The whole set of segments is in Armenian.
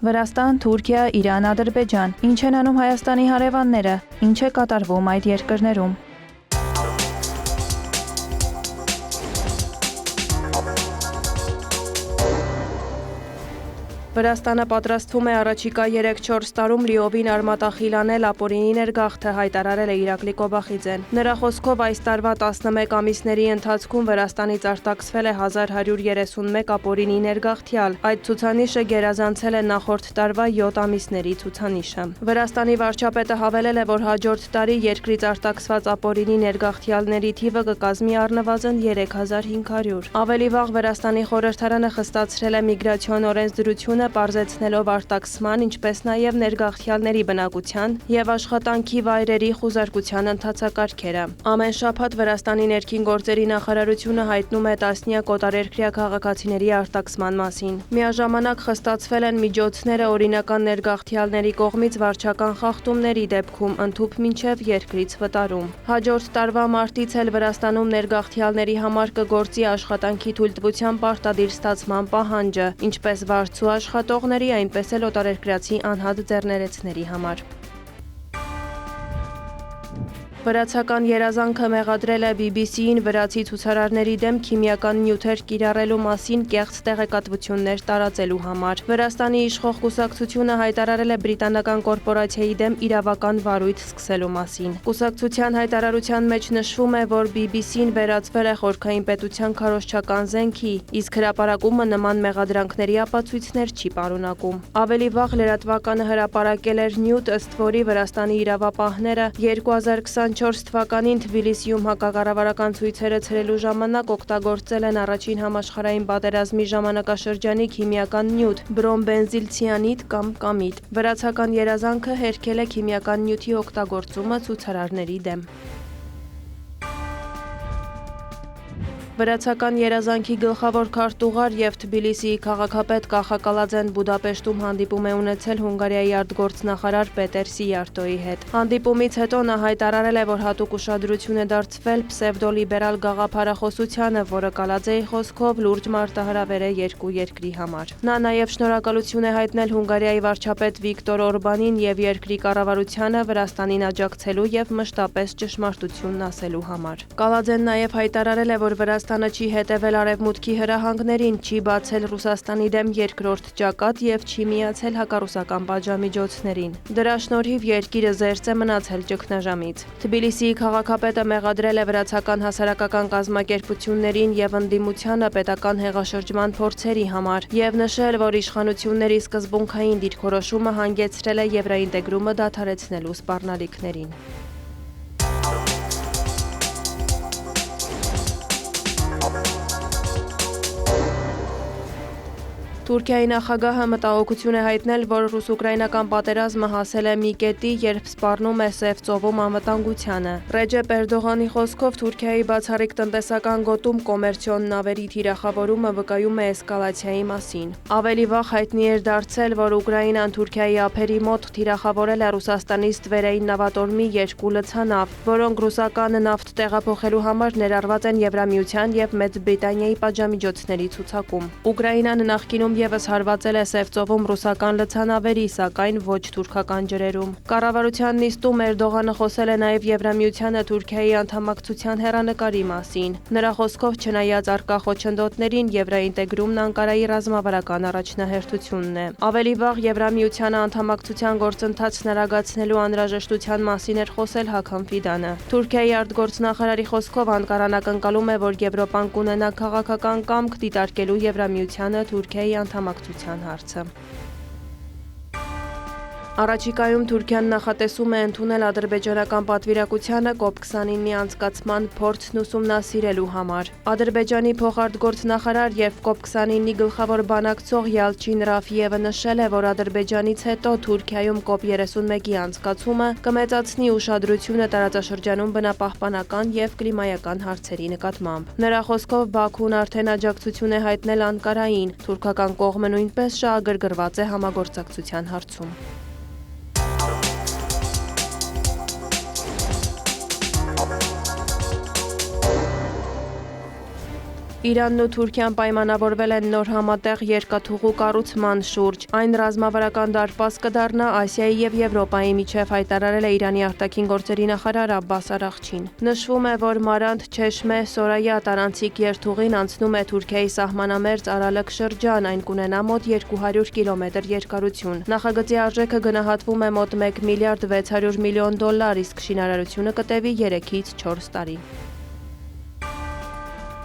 Վրաստան, Թուրքիա, Իրան, Ադրբեջան։ Ինչ են անում Հայաստանի հարևանները, ինչ է կատարվում այդ երկրներում։ Վրաստանը պատրաստվում է առաջիկա 3-4 տարում լիովին արմատախիլ անել ապօրինի ներգաղթը, հայտարարել է Իրակլի Կոբախիձեն։ Նրա խոսքով այս տարվա 11 ամիսների ընթացքում Վրաստանից արտաքսվել է 1131 ապօրինի ներգաղթյալ։ Այդ ցուցանիշը գերազանցել է նախորդ տարվա 7 ամիսների ցուցանիշը։ Վրաստանի վարչապետը հավելել է, որ հաջորդ տարի երկրից արտաքսված ապօրինի ներգաղթյալների թիվը կկազմի առնվազն 3500։ Ավելի վաղ Վրաստանի խորհրդարանը խստացրել է միգրացիոն օրենսդրությունը, պարզեցնելով արտաքսման, ինչպես նաև ներգաղթյալների բնակության և աշխատանքի վայրերի խուզարկության ընթացակարգերը։ Ամեն շաբաթ Վրաստանի ներքին գործերի նախարարությունը հայտնում է տասնյակ օտարերկրյա քաղաքացիների արտաքսման մասին։ Միաժամանակ խստացվել են միջոցները օրինական ներգաղթյալների կողմից վարչական խախտումների դեպքում, ընդհուպ մինչև երկրից վտարում։ Հաջորդ տարվա մարտից էլ Վրաստանում ներգաղթյալների համար կգործի աշխատանքի թույլտվության պարտադիր ստացման պահանջը, ինչպես վարձու աշխատողների, այնպես էլ օտարերկրացի անհատ ձեռներեցների համար։ Վրացական երազանքը մեղադրել է BBC-ին վրացի ցուցարարների դեմ քիմիական նյութեր կիրառելու մասին կեղծ տեղեկատվություններ տարածելու համար։ Վրաստանի իշխող կուսակցությունը հայտարարել է բրիտանական կորպորացիայի դեմ իրավական վարույթ սկսելու մասին։ Կուսակցության հայտարարության մեջ նշվում է, որ BBC-ն վերածվել է խորհրդային պետության քարոզչական զենքի, իսկ հրապարակումը նման մեղադրանքների ապացույցներ չի պարունակում։ Ավելի վաղ լրատվականը հրապարակել էր նյութ, ըստ որի Վրաստանի իրավապահները 2024 թվականին Թբիլիսիում հակակառավարական ցույցերը ցրելու ժամանակ օգտագործել են առաջին համաշխարհային պատերազմի ժամանակաշրջանի քիմիական նյութ՝ բրոմբենզիլցիանիդ կամ կամիդ։ Վրացական երազանքը հերքել է քիմիական նյութի օգտագործումը ցուցարարների դեմ։ Վրացական երազանքի գլխավոր քարտուղար և Թբիլիսիի քաղաքապետ Կախակալաձեն Բուդապեշտում հանդիպում է ունեցել Հունգարիայի արտգործնախարար Պետեր Սիյարտոյի հետ։ Հանդիպումից հետո նա հայտարարել է, որ հատուկ ուշադրություն է դարձվել պսևդոլիբերալ գաղափարախոսությանը, որը Կալաձեի խոսքով լուրջ մարտահրավեր է երկու երկրի համար։ Նա նաև շնորհակալություն է հայտնել Հունգարիայի վարչապետ Վիկտոր Օրբանին և երկրի կառավարությանը Վրաստանին աջակցելու և մշտապես ճշմարտությունն ասելու համար։ Կալաձեն նաև հայտարարել է, որ Վրաստանը չի հետևել Արևմուտքի հրահանգներին, չի բացել Ռուսաստանի դեմ երկրորդ ճակատ և չի միացել հակառուսական պատժամիջոցներին։ Դրա շնորհիվ երկիրը զերծ է մնացել ճգնաժամից։ Թբիլիսիի քաղաքապետը մեղադրել է վրացական հասարակական կազմակերպություններին և ընդդիմությանը պետական հեղաշրջման փորձերի համար և նշել, որ իշխանությունների սկզբունքային դիրքորոշումը հանգեցրել է եվրաինտեգրումը դադարեցնելու սպառնալիքներին։ Թուրքիայի նախագահը մտահոգություն է հայտնել, որ ռուս-ուկրաինական պատերազմը հասել է մի կետի, երբ սպառնում է Սև ծովում անվտանգությանը։ Ռեջեփ Էրդողանի խոսքով Թուրքիայի բացառիկ տնտեսական գոտում կոմերցիոն նավերի թիրախավորումը վկայում է էսկալացիայի մասին։ Ավելի վաղ հայտնի էր դարձել, որ Ուկրաինան Թուրքիայի ափերի մոտ թիրախավորել է Ռուսաստանից Տվերային նավատորմի 2 լցանավ, որոնք ռուսական նավթ տեղափոխելու համար ներառված են Եվրամիության և Մեծ Բրիտանիայի պատժամիջոցների ցուցակում։ Ուկրաինան նախկինում ևս հարվածել է Սև ծովում ռուսական լցանավերի, սակայն ոչ թուրքական ջրերում։ Կառավարության նիստում Էրդողանը խոսել է նաև Եվրամիությանը Թուրքիայի անդամակցության հեռանկարի մասին։ Նրա խոսքով, չնայած առկա խոչընդոտներին, եվրաինտեգրումն Անկարայի ռազմավարական առաջնահերթությունն է։ Ավելի վաղ Եվրամիությանը անդամակցության գործընթացն արագացնելու անհրաժեշտության մասին էր խոսել Հաքան Ֆիդանը։ Թուրքիայի արտգործնախարարի խոսքով Անկարան ակնկալում է, որ Եվրոպան կունենա քաղաքական կամք դիտարկելու Եվրամիությանը Թուրքիայի անդամակցության հարցը։ Առաջիկայում Թուրքիան նախատեսում է ընդունել ադրբեջանական պատվիրակությանը COP29-ի անցկացման փորձն ուսումնասիրելու համար։ Ադրբեջանի փոխարտգործնախարար և COP29-ի գլխավոր բանակցող Յալչին Ռաֆիևը նշել է, որ Ադրբեջանից հետո Թուրքիայում COP31-ի անցկացումը կմեծացնի ուշադրությունը տարածաշրջանում բնապահպանական և կլիմայական հարցերի նկատմամբ։ Նրա խոսքով Բաքուն արդեն աջակցություն է հայտնել Անկարային, թուրքական կողմը նույնպես շահագրգռված է համագործակցության հարցում։ Իրանն ու Թուրքիան պայմանավորվել են նոր համատեղ երկաթուղու կառուցման շուրջ։ Այն ռազմավարական դարպաս կդառնա Ասիայի և Եվրոպայի միջև, հայտարարել է Իրանի արտաքին գործերի նախարար Աբբաս Արաղչին։ Նշվում է, որ Մարանդ-Չեշմե-Սորայա տարանցիկ երթուղին անցնում է Թուրքիայի սահմանամերձ Արալք շրջան, այն կունենա մոտ 200 կիլոմետր երկարություն։ Նախագծի արժեքը գնահատվում է մոտ 1 միլիարդ 600 միլիոն դոլար, իսկ շինարարությունը կտևի 3-ից 4 տարի։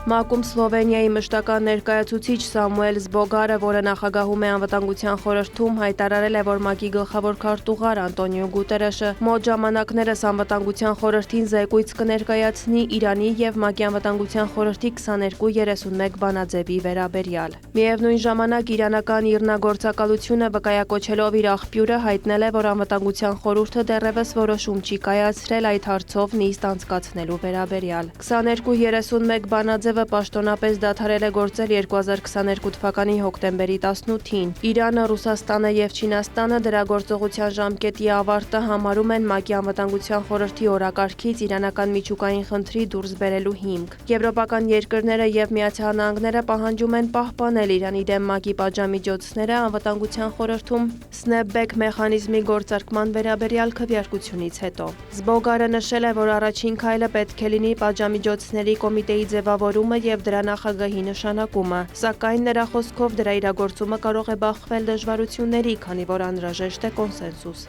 ՄԱԿ-ում Սլովենիայի մշտական ներկայացուցիչ Սամուել Զբոգարը, որը նախագահում է Անվտանգության խորհրդում, հայտարարել է, որ ՄԱԿ-ի գլխավոր քարտուղար Անտոնիո Գուտերեշը մոտ ժամանակներս Անվտանգության խորհրդին զեկույց կներկայացնի Իրանի և ՄԱԿ-ի Անվտանգության խորհրդի 2231 բանաձևի վերաբերյալ։ Միևնույն ժամանակ իրանական իրնագործակալությունը վկայակոչելով իր աղբյուրը հայտնել է, որ Անվտանգության խորհուրդը դեռևս որոշում չի կայացրել այդ հարցով նիստ անցկացնելու վերաբերյալ։ 2231 բանաձևը պաշտոնապես դադարել է գործել 2022 թվականի հոկտեմբերի 18-ին։ Իրանը, Ռուսաստանը և Չինաստանը դրա գործողության ժամկետի ավարտը համարում են ՄԱԿ-ի Անվտանգության խորհրդի օրակարգից իրանական միջուկային խնդրի դուրս բերելու հիմք։ Եվրոպական երկրները և Միացյալ Նահանգները պահանջում են պահպանել Իրանի դեմ ՄԱԿ-ի պատժամիջոցները Անվտանգության խորհրդում Snapback մեխանիզմի գործարկման վերաբերյալ քվեարկությունից հետո։ Զբոգարը նշել է, որ առաջին քայլը պետք է լինի պատժամիջոցների կոմիտեի ձևավորումը և դրա նախագահի նշանակումը, սակայն նրա խոսքով դրա իրագործումը կարող է բախվել դժվարությունների, քանի որ անհրաժեշտ է կոնսենսուս։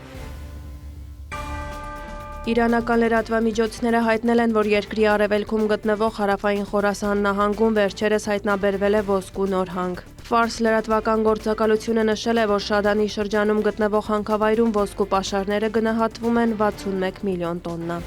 Իրանական լրատվամիջոցները հայտնել են, որ երկրի արևելքում գտնվող Հարավային Խորասան նահանգում վերջերս հայտնաբերվել է ոսկու նոր հանք։ Ֆարս լրատվական գործակալությունը նշել է, որ Շադանի շրջանում գտնվող հանքավայրում ոսկու պաշարները գնահատվում են 61 միլիոն տոննա։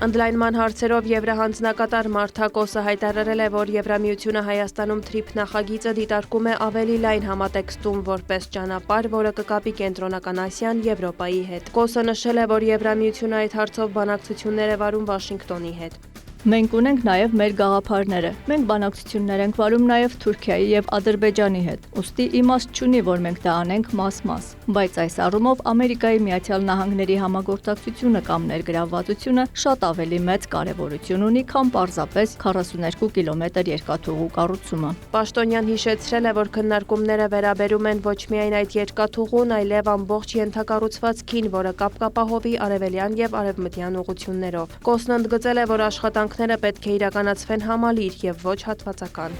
Ընդլայնման հարցերով Եվրահանձնակատար Մարթա Կոսը հայտարարել է, որ Եվրամիությունը Հայաստանում TRIP նախագիծը դիտարկում է ավելի լայն համատեքստում որպես ճանապարհ, որը կկապի Կենտրոնական Ասիան Եվրոպայի հետ։ Կոսը նշել է, որ Եվրամիությունը այդ հարցով բանակցություններ է վարում Վաշինգտոնի հետ։ Մենք ունենք նաև մեր գաղափարները։ Մենք բանակցություններ ենք վարում նաև Թուրքիայի և Ադրբեջանի հետ։ Ուստի իմաստ չունի, որ մենք դա անենք մաս-մաս։ Բայց այս առումով Ամերիկայի Միացյալ Նահանգների համագործակցությունը կամ ներգրավվածությունը շատ ավելի մեծ կարևորություն ունի, քան պարզապես 42 կիլոմետր երկաթուղու կառուցումը։ Պաշտոնյան հիշեցրել է, որ քննարկումները վերաբերում են ոչ միայն այդ երկաթուղուն, այլև ամբողջ ենթակառուցվածքին, որը կապ կապահովի արևելյան և արևմտյան ուղղություններով։ Կոսն ընդգծել է, որ աշխատանքները պետք է իրականացվեն համալիր և ոչ հատվածական։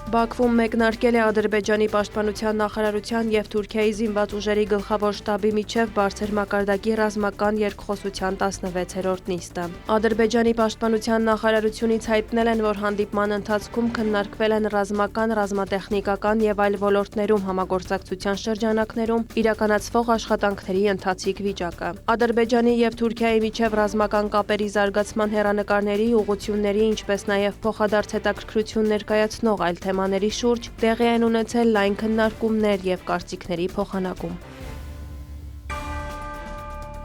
Բաքվում մեկնարկել է Ադրբեջանի պաշտպանության նախարարության և Թուրքիայի զինված ուժերի գլխավոր շտաբի միջև բարձր մակարդակի ռազմական երկխոսության 16-րդ նիստը։ Ադրբեջանի պաշտպանության նախարարությունից հայտնել են, որ հանդիպման ընթացքում քննարկվել են ռազմական, ռազմատեխնիկական և այլ ոլորտներում համագործակցության շրջանակներում իրականացվող աշխատանքների ընթացիկ վիճակը։ Ադրբեջանի և Թուրքիայի միջև ռազմական կապերի զարգացման հեռանկարների, ուղղությունների, ինչպես նաև փոխադարձ հետաքրքրություն ներկայացնող այլ թեմաների շուրջ տեղի են ունեցել լայն քննարկումներ և կարծիքների փոխանակում։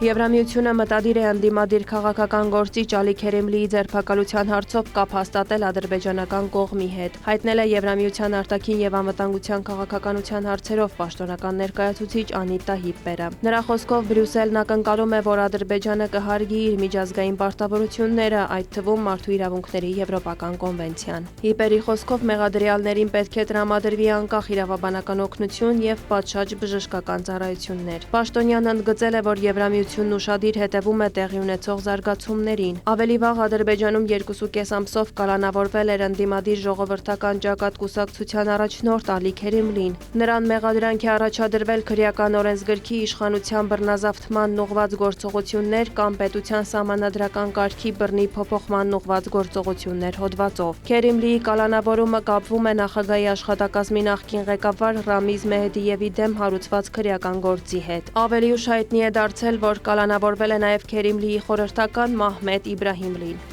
Եվրամիությունը մտադիր է ընդդիմադիր քաղաքական գործիչ Ալի Քերեմլիի ձերբակալության հարցով կապ հաստատել ադրբեջանական կողմի հետ, հայտնել է Եվրամիության արտաքին և անվտանգության քաղաքականության հարցերով պաշտոնական ներկայացուցիչ Անիտա Հիպպերը։ Նրա խոսքով Բրյուսելն ակնկալում է, որ Ադրբեջանը կհարգի իր միջազգային պարտավորությունները, այդ թվում մարդու իրավունքների եվրոպական կոնվենցիան։ Հիպպերի խոսքով մեղադրյալներին պետք է տրամադրվի անկախ իրավաբանական օգնություն և պատշաճ բժշկական ծառայություններ։ Պաշտոնյանն ընդգծել է, որ Եվրամիությունն ուշադիր հետևում է տեղի ունեցող զարգացումներին։ Ավելի վաղ Ադրբեջանում 2.5 ամսով կալանավորվել էր ընդդիմադիր ժողովրդական ճակատ կուսակցության առաջնորդ Ալի Քերեմլին։ Նրան մեղադրանք է առաջադրվել քրեական օրենսգրքի իշխանության բռնազավթմանն ուղղված գործողություններ կամ պետության սահմանադրական կարգի բռնի փոփոխմանն ուղղված գործողություններ հոդվածով։ Քերեմլիի կալանավորումը կապվում է նախագահի աշխատակազմի նախկին ղեկավար Ռամիզ Մեհդիևի դեմ հարուցված քրեական գործի հետ։ Ավելի ուշ հայտնի է դարձել, որ կալանավորվել է նաև Քերեմլիի խորհրդական Մահմեդ Իբրահիմլին։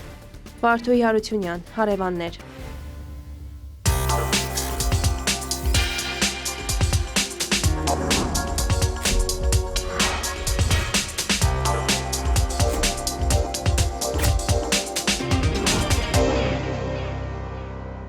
Վարդուհի Հարությունյան, հարևաններ։